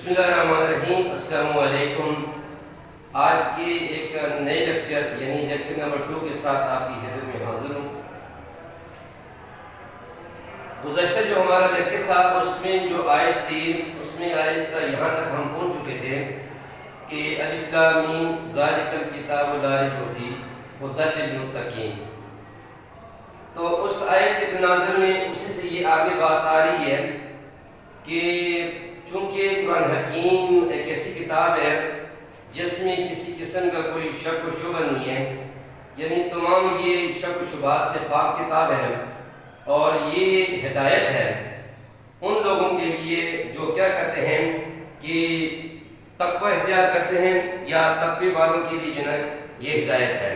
بسم اللہ الرحمن الرحیم، السلام علیکم۔ آج کی ایک نئی لیکچر یعنی لیکچر نمبر 2 کے ساتھ آپ کی خدمت میں حاضر ہوں۔ گزشتہ جو ہمارا لیکچر تھا اس میں جو آیت تھی اس میں آیت یہاں تک ہم پہنچ چکے تھے کہ الف لام میم ذالک الکتاب لا ریب فیہ ھدی للمتقین۔ تو اس آیت کے تناظر میں اسی سے یہ آگے بات آ رہی ہے کہ چونکہ قرآن حکیم ایک ایسی کتاب ہے جس میں کسی قسم کا کوئی شک و شبہ نہیں ہے، یعنی تمام یہ شک و شبہات سے پاک کتاب ہے اور یہ ہدایت ہے ان لوگوں کے لیے جو کیا کرتے ہیں کہ تقوی اختیار کرتے ہیں یا تقوی والوں کے لیے جو ہے یہ ہدایت ہے۔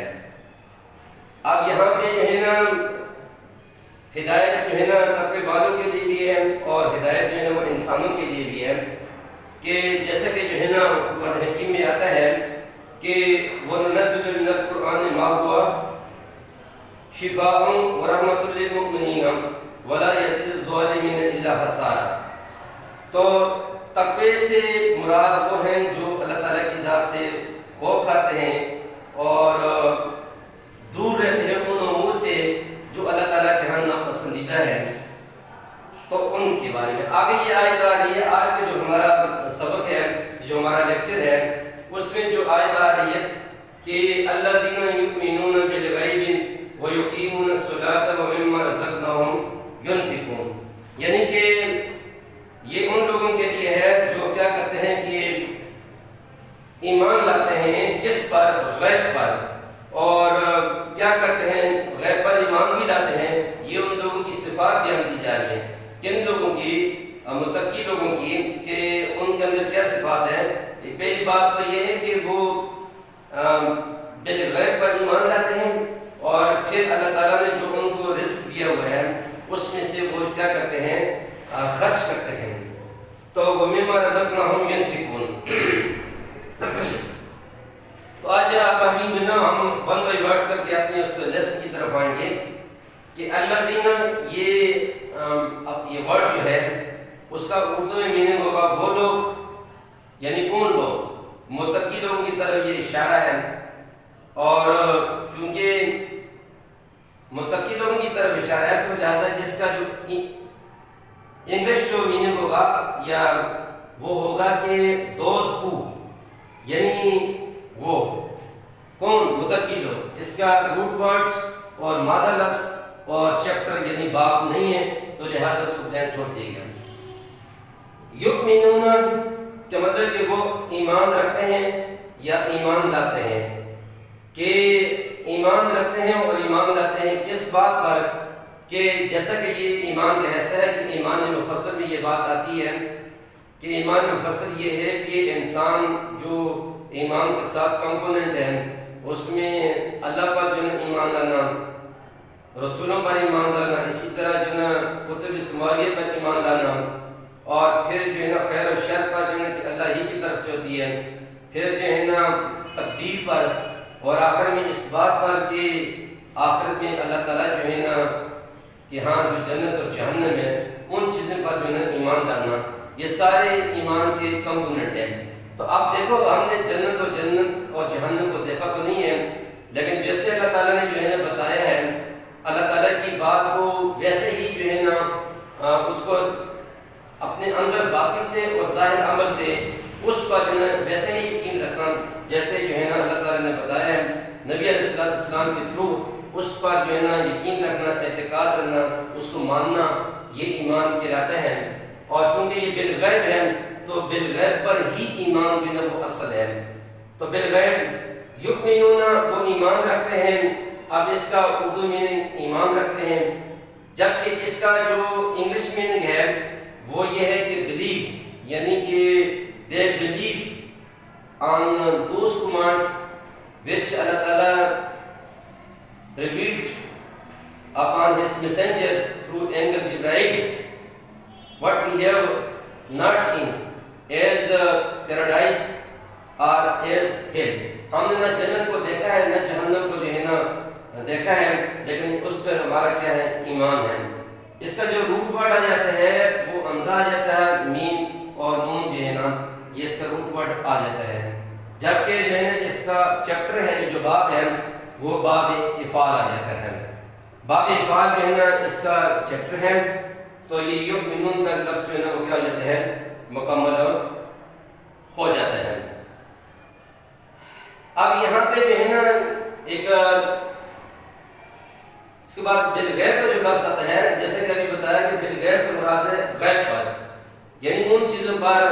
اب یہاں پہ جو ہے نا ہدایت جو ہے نا تقوی والوں کے لیے بھی ہے اور ہدایت جو ہے نا وہ انسانوں کے لیے بھی ہے، کہ جیسا کہ جو ہے نا قرآن حکیم میں آتا ہے کہ وَنُنَزِّلُ مِنَ الْقُرْآنِ مَا هُوَ شِفَاءٌ وَرَحْمَةٌ لِّلْمُؤْمِنِينَ وَلَا يَزِيدُ الظَّالِمِينَ إِلَّا خَسَارًا۔ تو تقوی سے مراد وہ ہیں جو اللہ تعالیٰ کی ذات سے خوف کھاتے ہیں اور دور رہتے ہیں ان امور سے جو اللہ تعالیٰ کے ہاں ناپسندیدہ ہے، تو ان کے بارے میں آگے یہ آیت آ رہی ہے۔ آج کا جو ہمارا سبق ہے، جو ہمارا لیکچر ہے، اس میں جو آیت آ رہی ہے کہ الذین یؤمنون بالغیب ویقیمون الصلاۃ ومما رزقناہم ینفقون، یعنی کہ یہ ان لوگوں کے لیے ہے جو کیا کرتے ہیں کہ ایمان لاتے ہیں کس پر؟ غیب پر، اور کیا کرتے ہیں غیب پر ایمان بھی لاتے ہیں۔ یہ ان لوگوں کی صفات بیان کی جا رہی ہے، کن لوگوں کی؟ متقی لوگوں کی، کہ ان کے اندر کیا صفات ہیں۔ پہلی بات تو یہ ہے کہ وہ بالغیب پر ایمان لاتے ہیں اور پھر اللہ تعالیٰ نے جو ان کو رزق دیا ہوا ہے اس میں سے وہ کیا کرتے ہیں؟ خرچ کرتے ہیں۔ تو وَمِمَّا رَزَقْنَاهُمْ يُنْفِقُونَ۔ تو آج ہم ون بائی ورڈ کر کے اپنے اس لیسن کی طرف آئیں گے کہ الذین، یہ ورڈ جو ہے اس کا اردو میں میننگ ہوگا وہ لوگ، یعنی کون لوگ؟ متقی لوگوں کی طرف یہ اشارہ ہے، اور چونکہ متقی لوگوں کی طرف اشارہ ہے تو لہٰذا اس کا جو انگلش جو میننگ ہوگا یا وہ ہوگا کہ دوز ہو، یعنی وہ کون؟ متقی لوگ۔ اس کا روٹ ورڈز اور مادہ لفظ اور چیپٹر یعنی باب نہیں ہے، تو لہٰذا اس کو بلینک چھوڑ دیے گا۔ یؤمنون کا مطلب کہ وہ ایمان رکھتے ہیں یا ایمان لاتے ہیں، کہ ایمان رکھتے ہیں اور ایمان لاتے ہیں کس بات پر؟ کہ جیسا کہ یہ ایمان کا حصہ ہے کہ ایمان مفصل میں یہ بات آتی ہے کہ ایمان مفصل یہ ہے کہ انسان جو ایمان کے ساتھ کمپوننٹ ہیں اس میں اللہ پر جو ہے ایمان لانا، رسولوں پر ایمان لانا، اسی طرح جو ہے کتب سماویہ پر ایمان لانا، اور پھر جو ہے نا خیر و شر پر جو ہے کہ اللہ ہی کی طرف سے ہوتی ہے، پھر جو ہے نا تقدیر پر، اور آخر میں اس بات پر کہ آخر میں اللہ تعالیٰ جو ہے نا کہ ہاں جو جنت اور جہنم ہے ان چیزوں پر جو ہے نا ایمان لانا، یہ سارے ایمان کے کمپوننٹ ہیں۔ تو آپ دیکھو ہم نے جنت اور جہنم کو دیکھا تو نہیں ہے، لیکن جیسے اللہ تعالیٰ نے جو ہے نا بتایا ہے، اللہ تعالیٰ کی بات کو ویسے ہی جو ہے نا اس کو اپنے اندر باطن سے اور ظاہر عمل سے اس پر جو ہے ویسے ہی یقین رکھنا جیسے جو ہے نا اللہ تعالیٰ نے بتایا ہے نبی علیہ السلام کے تھرو، اس پر جو ہے نا یقین رکھنا، اعتقاد رکھنا، اس کو ماننا، یہ ایمان کہلاتا ہے۔ اور چونکہ یہ بالغیب ہے تو بالغیب پر ہی ایمان جو ہے نا وہ اصل ہے۔ تو بالغیب یؤمنون، وہ ایمان رکھتے ہیں۔ اب اس کا اردو میننگ ایمان رکھتے ہیں، جبکہ اس کا جو انگلش میننگ ہے وہ یہ ہے کہ بلیو، یعنی کہ they believe on those commands which Allah Ta'ala revealed upon His messengers through Angel Jibreel, what we have not seen as paradise or as hell۔ ہم نے نہ جنت کو دیکھا ہے نہ جہنم کو جو ہے نا دیکھا ہے، لیکن اس پر ہمارا کیا ہے؟ ایمان ہے۔ اس کا جو روٹ ورڈ آ جاتا ہے وہ حمزہ آ جاتا ہے، میم اور نون جو ہے نا یہ اس کا روٹ ورڈ آ جاتا ہے، جبکہ جو ہے نا اس کا چیپٹر ہے جو باب ہے وہ باب افعال آ جاتا ہے۔ باب افعال جو ہے نا اس کا چیپٹر ہے، تو یہ یؤمنون کا لفظ جو ہے نا وہ کیا ہو جاتا ہے، مکمل ہو جاتا ہے۔ اب یہاں پہ جو ہے نا ایک اس کے بعد بالغیب کا جو لفظ آتا ہے، جیسے کہ ابھی بتایا کہ بالغیب سے مراد ہے غیب پر، یعنی ان چیزوں پر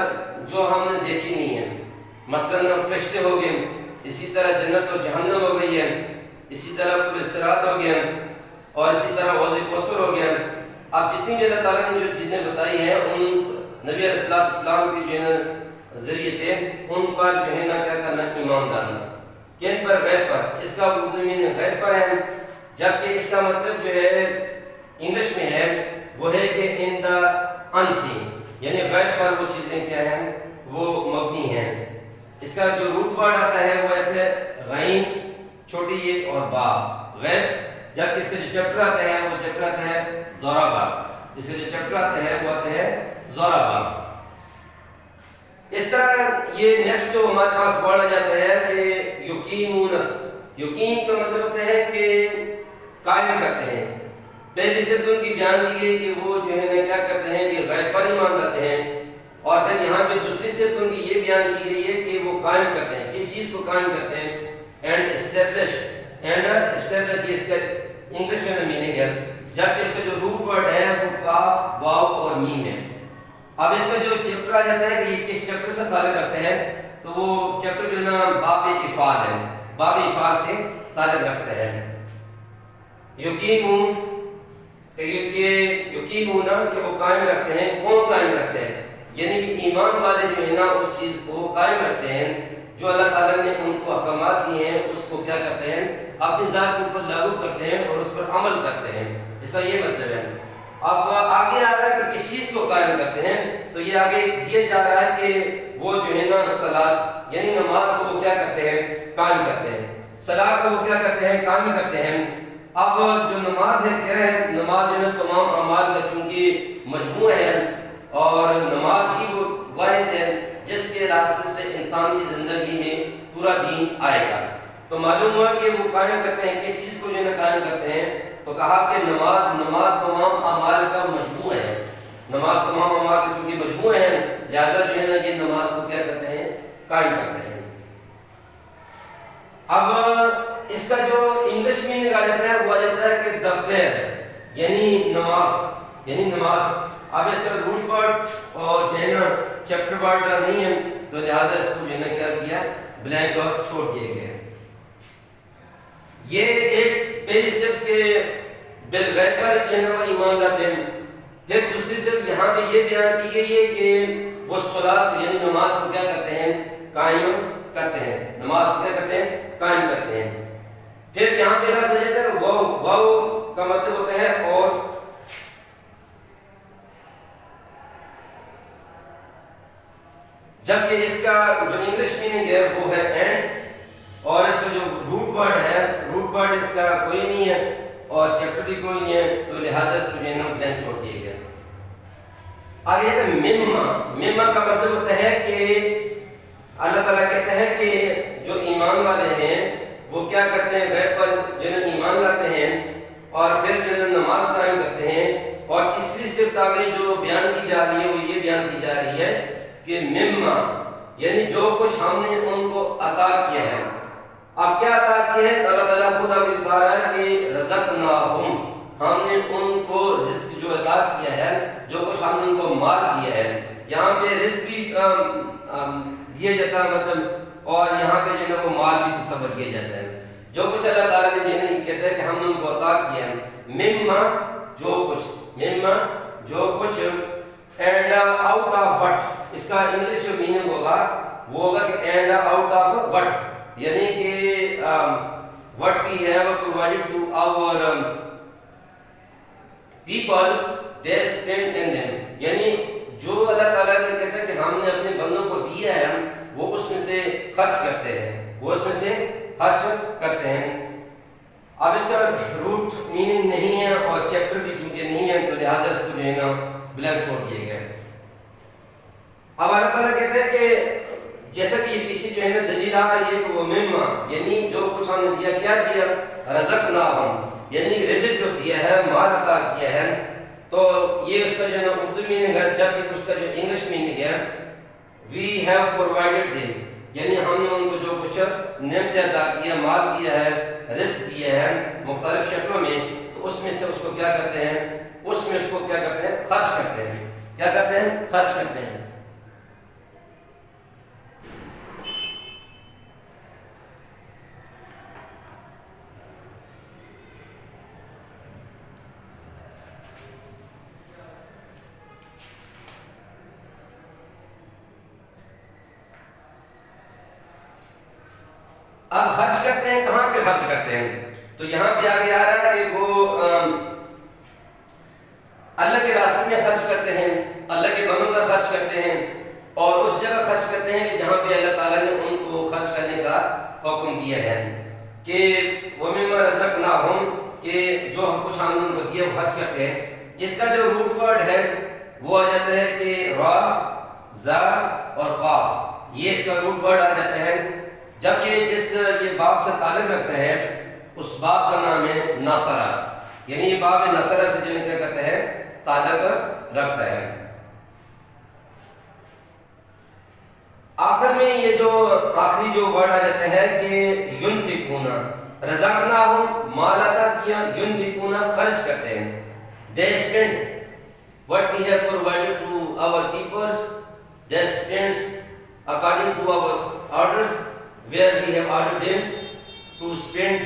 جو ہم نے دیکھی نہیں ہے، مثلا فرشتے ہو گئے، اسی طرح جنت و جہنم ہو گئی ہے، اسی طرح پورے صراط ہو گیا، اور اسی طرح حوض کوثر ہو گیا۔ اب جتنی بھی اللہ تعالیٰ نے جو چیزیں بتائی ہیں ان نبی علیہ السلام کے جو ہے نا ذریعے سے ان پر جو ہے نا کیا کرنا، ایمان لانا، کن پر، غیب پر۔ اس کا اردو میں غیب پر ہے، جبکہ اس کا مطلب جو ہے انگلش میں ہے وہ ہے کہ ان دا انسین، یعنی غیب پر وہ چیزیں کیا ہیں، وہ مبنی ہیں۔ اس کا جو روٹ ورڈ آتا ہے وہ ہے غین چھوٹی یہ اور با، غیب، جبکہ اس کا جو چیپٹر آتا ہے وہ چیپٹر آتا ہے ضربا، اس کا جو چیپٹر آتا ہے وہ آتا ہے ضربا۔ اس طرح یہ نیکسٹ جو ہمارے پاس ورڈ آ جاتا ہے کہ یقینون، یقین کا مطلب ہوتا ہے کہ قائم کرتے ہیں۔ پہلی صرف ان کی بیان کی گئی کہ وہ جو ہے نا کیا کرتے ہیں کہ غیب پر ایمان لاتے ہیں، اور پھر یہاں پہ دوسری صرف ان کی یہ بیان کی گئی ہے کہ وہ قائم کرتے ہیں، کس چیز کو قائم کرتے ہیں، اینڈ اسٹیبلش، اینڈ اسٹیبلش، یہ اس کا انگلش میں میننگ ہے، جبکہ اس کا جو روٹ ورڈ ہے وہ کاف، واو اور میم ہے۔ اب اس کا جو چیپٹر آ جاتا ہے کہ یہ کس چیپٹر سے تعلق رکھتے ہیں، تو وہ چیپٹر جو نا باب افعال ہے، باب افعال سے تعلق رکھتا ہے۔ یقینون کہ وہ قائم رکھتے ہیں، کون قائم رکھتے ہیں، یعنی کہ ایمان والے جو ہے نا اس چیز کو قائم رکھتے ہیں جو اللہ تعالیٰ نے ان کو احکامات دیے ہیں، اس کو کیا کرتے ہیں، اپنی ذات کے اوپر لاگو کرتے ہیں اور اس پر عمل کرتے ہیں، اس کا یہ مطلب ہے۔ اب آگے آ رہا ہے کہ کس چیز کو قائم کرتے ہیں، تو یہ آگے دیا جا رہا ہے کہ وہ جو ہے نا صلاۃ، یعنی نماز کو وہ کیا کرتے ہیں، قائم کرتے ہیں، صلاۃ کو وہ کیا کرتے ہیں، قائم کرتے ہیں۔ اب جو نماز ہے کیا ہے، نماز جو ہے تمام اعمال کا چونکہ مجموعہ ہے، اور نماز ہی وہ واحد ہے جس کے راستے سے انسان کی زندگی میں پورا دین آئے گا۔ تو معلوم ہوا کہ وہ قائم کرتے ہیں، کس چیز کو جو ہے نا قائم کرتے ہیں، تو کہا کہ نماز تمام اعمال کا مجموعہ ہے، نماز تمام اعمال کا چونکہ مجموعہ ہے، لہذا جو ہے نا یہ نماز کو کیا کرتے ہیں، قائم کرتے ہیں۔ اب اس کا جو انگلش میں آ جاتا ہے وہ آ جاتا ہے کہ دا پریئر، یعنی نماز۔ اب اس کا روٹ ورڈ اور جو ہے نا چیپٹر ورڈ نہیں ہے، تو لہٰذا اس کو جو ہے نا کیا کیا، بلینک اور چھوڑ دیا گیا۔ یہ ایک پہلی صرف کے بالغیب پر جو ہے نا وہ ایمان لاتے ہیں، پھر دوسری صرف یہاں پہ یہ بیان کی گئی ہے کہ وہ صلاۃ یعنی نماز کو کیا کرتے ہیں، قائم کرتے ہیں، نماز کو کیا کرتے ہیں، قائم کرتے ہیں۔ پھر یہاں پہ لفظ آ جاتا ہے واو کا مطلب ہوتا ہے اور، جبکہ اس کا جو انگلش میننگ ہے وہ ہے اینڈ، اور اس کا جو روٹ ورڈ اس کا کوئی نہیں ہے اور چیپٹر بھی کوئی نہیں ہے، تو لہٰذا اس کو جو ہے نا بلینک چھوڑ دیا گیا۔ آگے ہے مما کا مطلب ہوتا ہے کہ اللہ تعالیٰ کہتا ہے کہ جو ایمان والے ہیں وہ کیا کرتے ہیں، غیب پر جو ہے ایمان لاتے ہیں اور پھر جو ہے نماز قائم کرتے ہیں۔ اور تیسری صرف آگے جو بیان کی جا رہی ہے وہ یہ بیان کی جا رہی ہے کہ مما، یعنی جو کچھ ہم نے ان کو عطا کیا ہے۔ اب کیا عطا کیا ہے، اللہ تعالیٰ خود آگے بتا رہا ہے کہ رزقناہم، ہم نے ان کو رزق جو عطا کیا ہے، جو کچھ ہم نے ان کو مال دیا ہے۔ یہاں پہ رزق بھی دیا جاتا ہے مطلب، اور یہاں پہ جو ہے وہ مال بھی تصور کیا جاتا ہے۔ جو کچھ اللہ تعالیٰ نے دینے کہتا ہے کہ ہم نے ان کو عطا کیا ہے، مما جو کچھ، اینڈ آؤٹ آف وٹ، اس کا انگلش جو میننگ ہوگا وہ ہوگا کہ اینڈ آؤٹ آف وٹ، یعنی کہ what we have provided to our people they spend in them, یعنی جو اللہ تعالیٰ نے کہتا ہے کہ ہم نے اپنے بندوں کو دیا ہے وہ اس میں سے خرچ کرتے ہیں، اب اس کا روٹ میننگ نہیں ہے اور چیپٹر بھی چونکہ نہیں ہے، تو لہٰذا اس کو جو ہے نا بلینک چھوڑ دیا گیا۔ اب اللہ تعالیٰ کہتے ہیں کہ جیسا کہ یہ پیچھے جو ہے نا دلیل آ رہی ہے کہ وہ مما یعنی جو کچھ ہم نے دیا، کیا دیا؟ رزقناہم، یعنی رزق جو دیا ہے، مال عطا کیا ہے. تو یہ اس کا جو ہے نا اردو میننگ ہے، جبکہ اس کا جو انگلش میننگ ہے وی ہیو پرووائڈیڈ دیم، یعنی ہم نے ان کو جو کچھ نعمتیں عطا کیا، مال دیا ہے، رزق دیا ہے مختلف شکلوں میں، تو اس میں سے اس کو کیا کرتے ہیں؟ اس میں اس کو کیا کرتے ہیں؟ خرچ کرتے ہیں. کیا کرتے ہیں؟ خرچ کرتے ہیں. اب خرچ کرتے ہیں، کہاں پہ خرچ کرتے ہیں؟ تو یہاں پہ آگے آ رہا ہے کہ وہ اللہ کے راستے میں خرچ کرتے ہیں، اللہ کے بندوں پر خرچ کرتے ہیں، اور اس جگہ خرچ کرتے ہیں کہ جہاں پہ اللہ تعالیٰ نے ان کو خرچ کرنے کا حکم دیا ہے کہ وَمِمَّا رَزَقْنَاهُمْ، کہ جو ہم کچھ ہم نے ان کو دیا وہ خرچ کرتے ہیں. اس کا جو روٹ ورڈ ہے وہ آ جاتا ہے کہ را، زا اور قاف، یہ اس کا روٹ ورڈ آ جاتا ہے. جبکہ جس یہ باب سے تعلق رکھتا ہے اس باب کا نام ہے ناصرہ، یعنی یہ باب ناصرہ سے جو کیا کرتا ہے؟ تعلق رکھتا ہے. آخر میں یہ جو آخری جو ورڈ آ جاتا ہے کہ ينفقون، رزقناہم، مال عطا کیا، ينفقون، خرچ کرتے ہیں. They spend what we have provided to our peoples, they spend according to our orders, where we have ordered them to spend,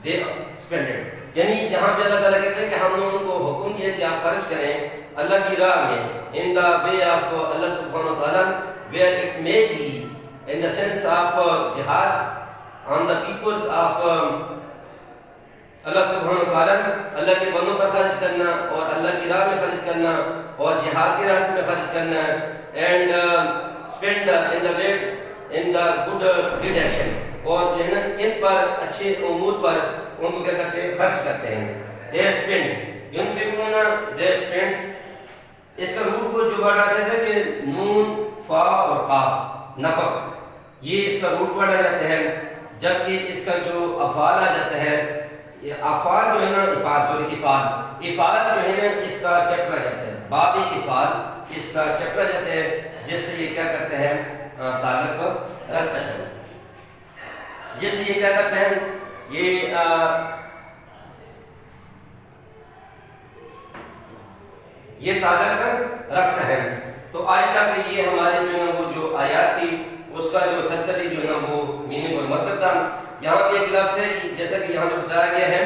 they spend it. یعنی جہاں پہ اللہ تعالیٰ کہتے ہیں کہ ہم نے ان کو حکم دیا کہ آپ خرچ کریں اللہ کی راہ میں، in the way of Allah subhanahu wa ta'ala, where it may be in the sense of jihad on the peoples of اللہ سبحانہ wa ta'ala، اللہ کے بندوں پر خرچ کرنا اور اللہ کی راہ میں خرچ کرنا اور جہاد کے راستے میں خرچ کرنا، and spend in the way in the good action، اور جو ہے نا کن پر اچھے امور پر ان کو کیا کرتے ہیں؟ خرچ کرتے ہیں. they spend، ينفقون، they spend. اس کا روٹ کو جو ورڈ آتا ہے کہ نون، فا اور قاف، نفق، یہ اس کا روٹ ورڈ آ جاتے ہیں. جبکہ اس کا جو افعال آ جاتا ہے، افعال جو ہے نا افعال جو ہے نا اس کا چکر آ جاتا ہے، باب افعال اس کا چکر آ جاتا ہے، جس سے یہ کیا کرتے ہیں؟ تعلق رکھتا ہے. جس سے یہ کیا کرتے ہیں؟ یہ تعلق رکھتا ہے. تو آج تک یہ ہمارے جو ہے نا وہ جو آیات تھی اس کا جو سرسری جو ہے نا وہ میننگ اور مطلب تھا. یہاں پہ ایک لفظ ہے جیسا کہ یہاں پہ بتایا گیا ہے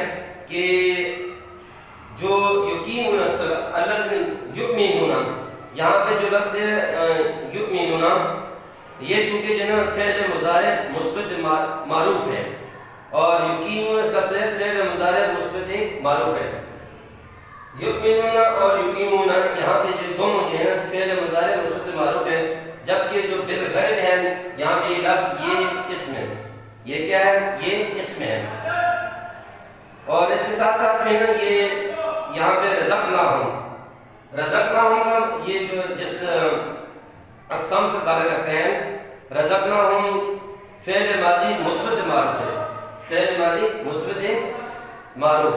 کہ جو یقیمون الصلاۃ، الذین یؤمنون، یہاں پہ جو لفظ ہے یؤمنون، یہ چونکہ جو ہے نا فعل مضارع مثبت معروف ہے، اور یقیمون اس کا فعل مضارع مثبت معروف ہے. یؤمنون اور یقیمون یہاں پہ جو دونوں جو ہے نا فعل مضارع مثبت معروف ہے. جبکہ جو بالغیب ہے یہاں پہ یہ لفظ یہ اسم ہے، یہ کیا ہے؟ یہ اسم ہے. اور اس کے ساتھ ساتھ جو ہے نا یہ یہاں پہ رزقناہم کا یہ جو جس اقسام سے تعلق رکھتے ہیں، رزقناہم فعل ماضی مثبت معروف ہے، فعل ماضی مثبت معروف،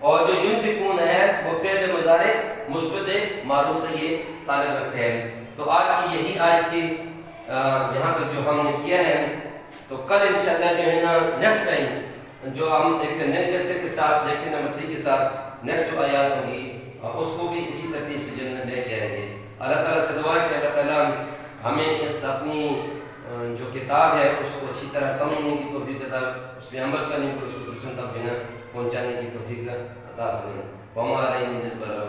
اور جو ينفقون ہے وہ فعل مضارع مثبت معروف سے یہ تعلق رکھتے ہیں. تو آج کی یہی آیت کی یہاں تک جو ہم نے کیا ہے. تو کل انشاءاللہ جو ہے نا نیکسٹ ٹائم جو ہم ایک نئے لیکچر کے ساتھ، لیکچر نمبر 3 کے ساتھ نیکسٹ جو آیات ہوگی اس کو بھی اسی ترتیب سے جو لے کے آئیں گے. اللہ تعالیٰ سے دعا ہے کہ اللہ تعالیٰ ہمیں اس اپنی جو کتاب ہے اس کو اچھی طرح سمجھنے کی توفیق عطا، اس پہ عمل کرنے کی، اس کو دوسروں تک پہنچانے کی توفیق عطا فرمائے. وما علینا الا البلاغ.